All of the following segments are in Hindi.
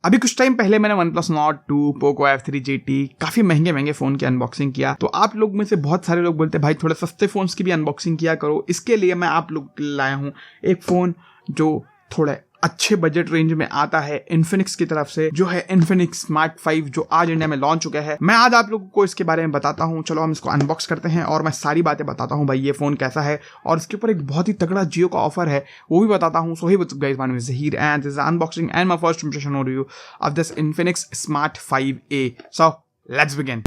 अभी कुछ टाइम पहले मैंने OnePlus Nord 2, Poco F3 GT काफी महंगे फोन की अनबॉक्सिंग किया। तो आप लोग में से बहुत सारे लोग बोलते हैं भाई थोड़े सस्ते फोन्स की भी अनबॉक्सिंग किया करो। इसके लिए मैं आप लोग के लिए लाया हूँ एक फोन जो थोड़े अच्छे बजट रेंज में आता है इन्फिनिक्स की तरफ से, जो है इन्फिनिक्स स्मार्ट 5, जो आज इंडिया में लॉन्च हो गया है। मैं आज आप लोगों को इसके बारे में बताता हूं। चलो हम इसको अनबॉक्स करते हैं और मैं सारी बातें बताता हूं भाई ये फोन कैसा है, और इसके ऊपर एक बहुत ही तगड़ा जियो का ऑफर है वो भी बताता हूं। So hey what's up guys, my name is Zaheer and this is unboxing and my first impression on review of this Infinix smart 5A। So let's begin.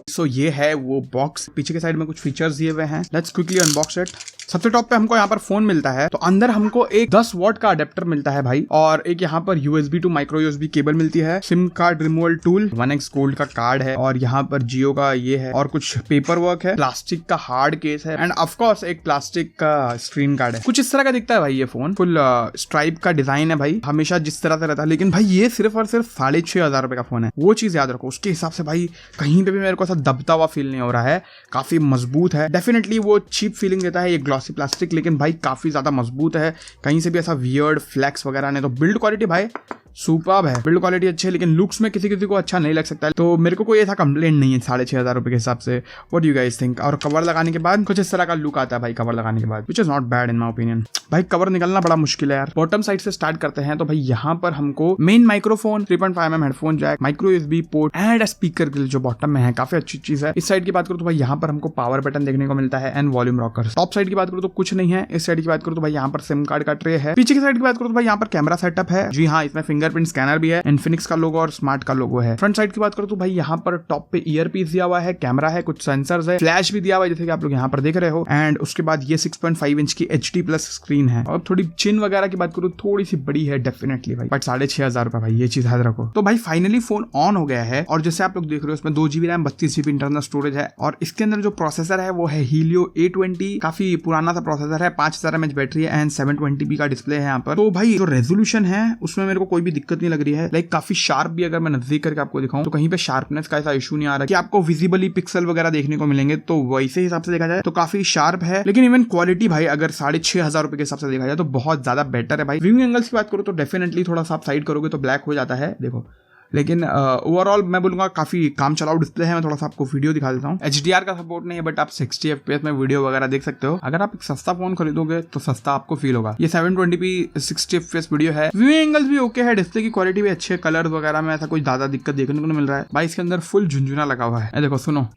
So ये है वो बॉक्स, पीछे के साइड में कुछ फीचर्स दिए हुए हैं। Let's quickly unbox it. सबसे टॉप पे हमको यहाँ पर फोन मिलता है, तो अंदर हमको एक 10 वॉट का अडेप्टर मिलता है भाई, और एक यहाँ पर USB to micro USB cable मिलती है, SIM card removal tool, 1x gold का कार्ड है, और यहाँ पर जियो का ये है, और कुछ पेपर वर्क है, प्लास्टिक का हार्ड केस है, एंड ऑफ कोर्स एक प्लास्टिक का स्क्रीन कार्ड है। कुछ इस तरह का दिखता है भाई ये फोन। फुल स्ट्राइप का डिजाइन है भाई, हमेशा जिस तरह से रहता है। लेकिन भाई ये सिर्फ और सिर्फ 6,500 रुपए का फोन है, वो चीज याद रखो। उसके हिसाब से भाई कहीं पे भी मेरे को ऐसा दबता हुआ फील नहीं हो रहा है, काफी मजबूत है। डेफिनेटली वो चीप फीलिंग देता है ये ग्लॉसी प्लास्टिक, लेकिन भाई काफी ज्यादा मजबूत है, कहीं से भी ऐसा वियर्ड फ्लैक्स वगैरह नहीं। तो बिल्ड क्वालिटी भाई सुपर्ब है, बिल्ड क्वालिटी अच्छी है, लेकिन लुक्स में किसी को अच्छा नहीं लग सकता है। तो मेरे को कोई ऐसा कंप्लेंट नहीं है 6,500 रुपए के हिसाब से। What do you guys think? और कवर लगाने के बाद कुछ इस तरह का लुक आता है भाई कवर लगाने के बाद, which is not bad in my opinion. भाई कवर निकलना बड़ा मुश्किल है यार। बॉटम साइड से स्टार्ट करते हैं। तो भाई यहाँ पर हमको main microphone, 3.5mm headphone jack, micro USB port and speaker के लिए जो बॉटम में है, काफी अच्छी चीज है। इस साइड की बात करूँ तो भाई यहाँ पर हमको पावर बटन देखने को मिलता है and volume rocker. Top side की बात करूँ तो कुछ नहीं है। इस साइड की बात करूँ तो भाई यहाँ पर सिम कार्ड का ट्रे है। पीछे की साइड की बात करूँ तो भाई यहाँ पर कैमरा सेटअप है। जी हाँ, इसमें फिंगरप्रिंट स्कैनर भी है, इन्फिनिक्स का लोगो और स्मार्ट का लोगो है। फ्रंट साइड की बात करूँ तो भाई यहाँ पर टॉप पे ईयरपीस दिया हुआ है, कैमरा है, कुछ सेंसर्स है, फ्लैश भी दिया हुआ है जैसे कि आप लोग यहाँ पर देख रहे हो। एंड उसके बाद ये 6.5 इंच की HD+ स्क्रीन है। और थोड़ी चिन वगैरह की बात करूँ थोड़ी सी बड़ी है डेफिनेटली भाई, बट 6,500 रुपए भाई, ये चीज याद रखो। तो भाई फाइनली फोन ऑन हो गया है, और जैसे आप लोग देख रहे हो इसमें 2GB RAM, 32GB internal storage है, और इसके अंदर जो प्रोसेसर है वो है Helio A20, काफी पुराना सा प्रोसेसर है, 5000 mAh बैटरी है एंड 720p का डिस्प्ले है यहाँ पर। तो भाई जो रेजोल्यूशन है उसमें मेरे को कोई भी दिक्कत नहीं लग रही है। लाइक काफी शार्प भी, अगर मैं नजदीक करके आपको दिखाऊं तो कहीं पे शार्पनेस का ऐसा इशू नहीं आ रहा कि आपको विजिबली पिक्सल वगैरह देखने को मिलेंगे। तो वैसे हिसाब से देखा जाए तो काफी शार्प है। लेकिन इवन क्वालिटी भाई अगर 6,500 रुपए के हिसाब से देखा जाए तो बहुत ज्यादा बेटर है भाई। व्यू एंगल्स की बात करूं तो डेफिनेटली थोड़ा सा आप साइड करोगे तो ब्लैक हो जाता है, देखो। लेकिन ओवरऑल मैं बोलूंगा काफी काम चलाऊ डिस्प्ले है। मैं थोड़ा सा आपको वीडियो दिखा देता हूँ। HDR का सपोर्ट नहीं है, बट आप 60 FPS में वीडियो वगैरह देख सकते हो। अगर आप एक सस्ता फोन खरीदोगे तो सस्ता आपको फील होगा। ये 720p 60 FPS वीडियो है। व्यू एंगल्स भी ओके है, डिस्प्ले की क्वालिटी भी अच्छी है, कलर वगैरह में ऐसा कोई ज्यादा दिक्कत देखने को नहीं मिल रहा है भाई। इसके अंदर फुल झुंझुना लगा हुआ है, देखो सुनो।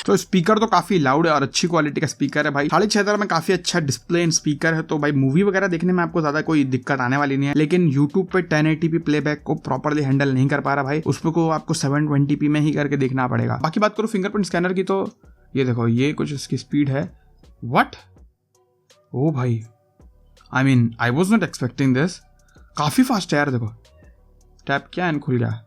तो स्पीकर तो काफी लाउड है और अच्छी क्वालिटी का स्पीकर है भाई। 6,500 में काफी अच्छा डिस्प्ले एंड स्पीकर है, तो भाई मूवी वगैरह देखने में आपको ज्यादा कोई दिक्कत आने वाली नहीं है। लेकिन यूट्यूब पे 1080p प्लेबैक को प्रॉपर्ली हैंडल नहीं कर पा रहा भाई, उसमें को आपको 720p में ही करके देखना पड़ेगा। बाकी बात करो फिंगरप्रिंट स्कैनर की, तो ये देखो ये कुछ इसकी स्पीड है। व्हाट, ओ भाई, I mean I was not expecting this. काफी फास्ट है यार, देखो टैप किया एंड खुल गया,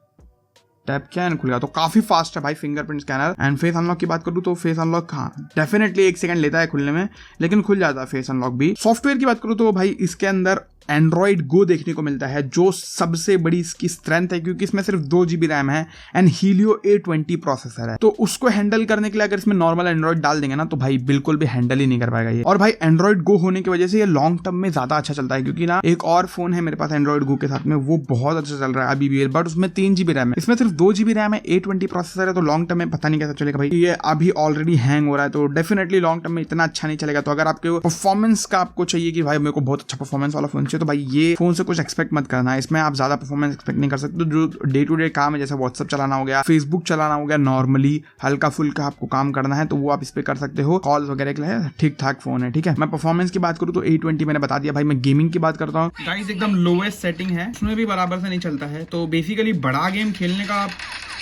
टैप किया एंड खुल गया, तो काफी फास्ट है भाई fingerprint scanner. And face unlock की बात करूँ तो फेस अनलॉक हाँ डेफिनेटली 1 सेकंड लेता है खुलने में, लेकिन खुल जाता है फेस अनलॉक भी। सॉफ्टवेयर की बात करूँ तो भाई इसके अंदर Android Go देखने को मिलता है, जो सबसे बड़ी इसकी स्ट्रेंथ है, क्योंकि इसमें सिर्फ 2GB रैम है एंड Helio A20 प्रोसेसर है। तो उसको हैंडल करने के लिए अगर इसमें नॉर्मल एंड्रॉइड डाल देंगे ना तो भाई बिल्कुल भी हैंडल ही नहीं कर पाएगा ये। और भाई Android Go होने की वजह से ये लॉन्ग टर्म में ज्यादा अच्छा चलता है, क्योंकि ना एक और फोन है मेरे पास Android Go के साथ में, वो बहुत अच्छा चल रहा है अभी भी, बट उसमें 3GB रैम है, इसमें सिर्फ 2GB रैम है, A20 प्रोसेसर है। तो लॉन्ग टर्म में पता नहीं कैसा चलेगा भाई, ये अभी ऑलरेडी हैंग हो रहा है, तो डेफिनेटली लॉन्ग टर्म में इतना अच्छा नहीं चलेगा। तो अगर आपके परफॉर्मेंस का आपको चाहिए कि भाई मेरे को बहुत अच्छा परफॉर्मेंस वाला फोन चाहिए, तो भाई ये फोन से कुछ एक्सपेक्ट मत करना है। इसमें आप ज्यादा परफॉर्मेंस एक्सपेक्ट नहीं कर सकते। तो जो डे टू डे काम है, जैसे व्हाट्सएप चलाना हो गया, फेसबुक चलाना हो गया, नॉर्मली हल्का फुल्का आपको काम करना है, तो वो आप इस पे कर सकते हो। कॉल्स वगैरह के लिए ठीक ठाक फोन है, ठीक है। मैं परफॉर्मेंस की बात करूँ तो A20 मैंने बता दिया भाई। मैं गेमिंग की बात करता हूँ गाइस, एकदम लोएस्ट सेटिंग है, उसमें भी बराबर से नहीं चलता है। तो बेसिकली बड़ा गेम खेलने का आप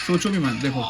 सोचो भी मत, देखो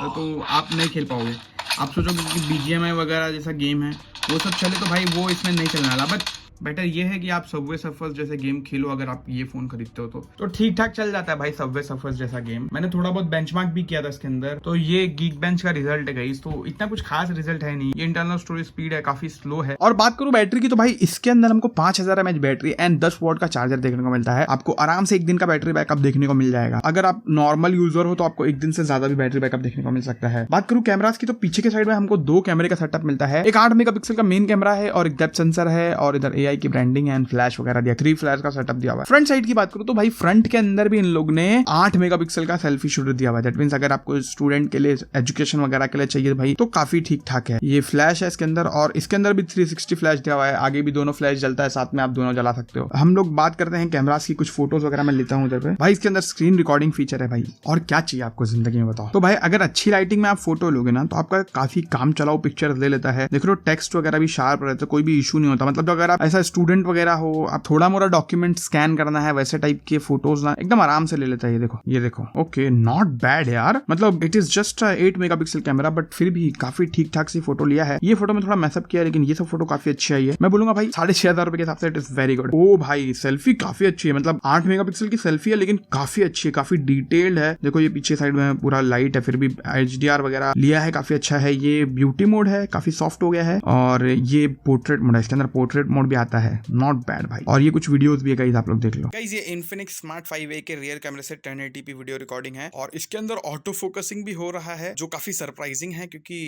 तो आप नहीं खेल पाओगे। आप सोचोगे कि BGMI वगैरह जैसा गेम है वो सब चले तो भाई वो इसमें नहीं चलने वाला। बट बेटर ये है कि आप सबवे सर्फर्स जैसे गेम खेलो अगर आप ये फोन खरीदते हो तो ठीक ठाक चल जाता है भाई सबवे सर्फर्स जैसा गेम। मैंने थोड़ा बहुत बेंचमार्क भी किया था इसके अंदर, तो ये गीक बेंच का रिजल्ट है गाइस, तो इतना कुछ खास रिजल्ट है नहीं। ये इंटरनल स्टोरेज स्पीड है काफी स्लो है। और बात करूं बैटरी की तो भाई इसके अंदर हमको 5000 mAh बैटरी एंड 10 वॉट का चार्जर देखने को मिलता है। आपको आराम से एक दिन का बैटरी बैकअप देखने को मिल जाएगा। अगर आप नॉर्मल यूजर हो तो आपको एक दिन से ज्यादा भी बैटरी बैकअप देखने को मिल सकता है। बात करूं कैमरास की तो पीछे के साइड में हमको 2 कैमरे का सेटअप मिलता है। एक 8 मेगापिक्सल का मेन कैमरा है और एक डेप्थ सेंसर है और इधर AI की ब्रांडिंग एंड फ्लैश वगैरह दिया, 3 फ्लैश का सेटअप दिया हुआ है। फ्रंट साइड की बात करूं तो भाई फ्रंट के अंदर भी इन लोग ने 8 मेगापिक्सल का सेल्फी शूटर दिया हुआ है। दैट मींस अगर आपको स्टूडेंट के लिए एजुकेशन वगैरह के लिए चाहिए भाई तो काफी ठीक ठाक है। ये फ्लैश है इसके अंदर और इसके अंदर भी 360 फ्लैश दिया हुआ है। आगे भी दोनों फ्लैश जलता है, साथ में आप दोनों जला सकते हो। हम लोग बात करते हैं कैमरास की, कुछ फोटोज वगैरह मैं लेता हूं उधर पे। भाई इसके अंदर स्क्रीन रिकॉर्डिंग फीचर है भाई, और क्या चाहिए आपको जिंदगी में बताओ। तो भाई अगर अच्छी लाइटिंग में आप फोटो लोगे ना तो आपका काफी काम चलाओ पिक्चर ले लेता है। देख लो टेक्स्ट वगैरह भी शार्प रहता है, कोई भी इशू नहीं होता। मतलब अगर आप ऐसा स्टूडेंट वगैरह हो, आप थोड़ा मोड़ा डॉक्यूमेंट स्कैन करना है, वैसे टाइप के फोटोज ना एकदम आराम से ले लेता है। ये देखो ओके, नॉट बैड यार। मतलब it is just 8 megapixel camera but फिर भी काफी ठीक ठाक सी फोटो लिया है। ये फोटो में थोड़ा मैसअप किया है लेकिन ये सब फोटो काफी अच्छी आई है। मैं बोलूंगा भाई 6500 रुपए के हिसाब से इट इज वेरी गुड। ओ भाई सेल्फी काफी अच्छी है, मतलब 8 मेगापिक्सल की सेल्फी है लेकिन काफी अच्छी है, काफी डिटेल्ड है। देखो ये पीछे साइड में पूरा लाइट है, फिर भी HDR वगैरह लिया है, काफी अच्छा है। ये ब्यूटी मोड है, काफी सॉफ्ट हो गया है। और ये पोर्ट्रेट मोड है, इसके अंदर पोर्ट्रेट मोड भी आता है, नॉट बैड भाई। और ये कुछ वीडियोस भी है गाइस, आप लोग देख लो। गाइस ये इन्फिनिक्स स्मार्ट 5A के रियर कैमरे से 1080p वीडियो रिकॉर्डिंग है और इसके अंदर ऑटो फोकसिंग भी हो रहा है जो काफी सरप्राइजिंग है क्योंकि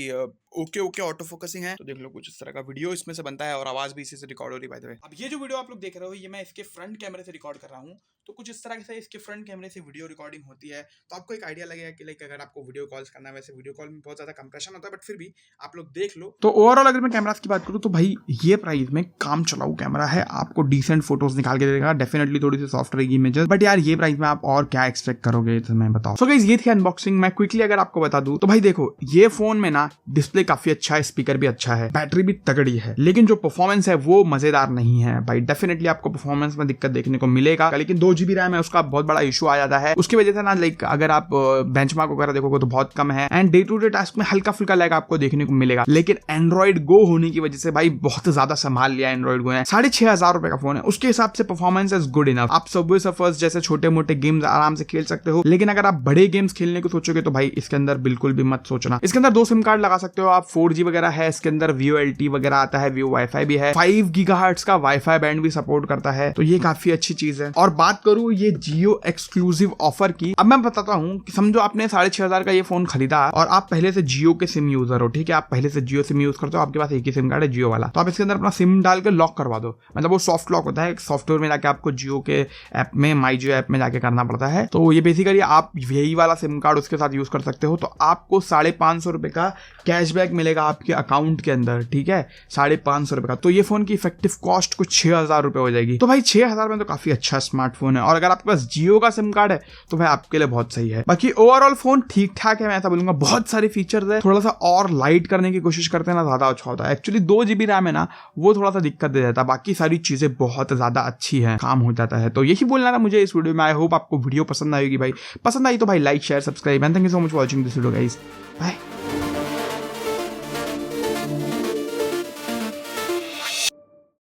ओके ऑटो फोकसिंग है। तो देख लो कुछ इस तरह का वीडियो इसमें से बनता है और आवाज भी इसी से रिकॉर्ड हो रही है बाय द वे। अब ये जो वीडियो आप लोग देख रहे हो ये मैं इसके फ्रंट कैमरे से रिकॉर्ड कर रहा हूँ, तो कुछ इस तरह से इसके फ्रंट कैमरे से वीडियो रिकॉर्डिंग होती है। तो आपको एक आइडिया लगेगा कि लाइक अगर आपको वीडियो कॉल्स करना है, वैसे वीडियो कॉल में बहुत ज्यादा कंप्रेशन होता है बट फिर भी आप लोग देख लो। तो ओवरऑल अगर मैं कैमरास की बात करूँ तो भाई ये प्राइस में काम चलाऊ कैमरा है, आपको डिसेंट फोटोज निकाल के देगा। डेफिनेटली थोड़ी सी सॉफ्ट रहेगी इमेजेस, बट यार ये प्राइस में आप और क्या एक्सपेक्ट करोगे तो मैं बताओ। सो गाइस ये थी अनबॉक्सिंग। मैं क्विकली अगर आपको बता दूं तो भाई देखो ये फोन में ना डिस्प्ले काफी अच्छा है, स्पीकर भी अच्छा है, बैटरी भी तगड़ी है, लेकिन जो परफॉर्मेंस है वो मजेदार नहीं है भाई। डेफिनेटली आपको परफॉर्मेंस में दिक्कत देखने को मिलेगा, लेकिन 2 GB रैम है, उसका बहुत बड़ा इशू आ जाता है। उसकी वजह से ना लाइक अगर आप बेंचमार्क वगैरह देखोगे तो बहुत कम है and day to day task में हल्का फुल्का लैग आपको देखने को मिलेगा। लेकिन एंड्रॉइड गो होने की वजह से भाई बहुत ज्यादा संभाल लिया एंड्रॉइड गो है। 6500 रुपए का फोन है, उसके हिसाब से परफॉर्मेंस इज गुड इनफ। आप सबवे सर्फर्स जैसे छोटे मोटे गेम्स आराम से खेल सकते हो, लेकिन अगर आप बड़े गेम्स खेलने को सोचोगे तो भाई इसके अंदर बिल्कुल भी मत सोचना। इसके अंदर 2 सिम कार्ड लगा सकते हो आप, 4G वगैरह है इसके अंदर, VoLTE वगैरह आता है, Vio वाईफाई भी है, 5 GHz का वाईफाई बैंड भी सपोर्ट करता है, तो ये काफी अच्छी चीज है। और बात करूं ये जियो एक्सक्लूसिव ऑफर की, अब मैं बताता हूं कि समझो आपने 6500 का ये फोन खरीदा और आप पहले से जियो के सिम यूजर हो, ठीक है, आप पहले से जियो सिम यूज करते हो, आपके पास एक ही सिम कार्ड है जियो वाला, तो आप इसके अंदर अपना सिम डाल के लॉक करवा दो। मतलब वो सॉफ्ट लॉक होता है, सॉफ्टवेयर में जाके आपको जियो के ऐप में, माई जियो ऐप में जाके करना पड़ता है। तो ये बेसिकली आप यही वाला सिम कार्ड उसके साथ यूज कर सकते हो, तो आपको 550 रुपए का कैशबैक मिलेगा आपके अकाउंट के अंदर, ठीक है, 550 रुपए का। तो ये फोन की इफेक्टिव कॉस्ट कुछ 6000 रुपए हो जाएगी। तो भाई 6000 में तो काफी अच्छा स्मार्टफोन है, और अगर आपके पास जियो का सिम कार्ड है तो भाई आपके लिए बहुत सही है। बाकी ओवरऑल फोन ठीक ठाक है, मैं ऐसा बोलूंगा। बहुत सारे फीचर्स है, थोड़ा सा और लाइट करने की कोशिश करते हैं ना ज्यादा अच्छा होता है। एक्चुअली 2 GB रैम है ना, वो थोड़ा सा दिक्कत दे जाता है, बाकी सारी चीजें बहुत ज्यादा अच्छी है, काम हो जाता है। तो यही बोलना था मुझे इस वीडियो में। आई होप आपको वीडियो पसंद आएगी भाई। पसंद आई तो भाई like share subscribe and thank you so much for watching this video guys. Bye.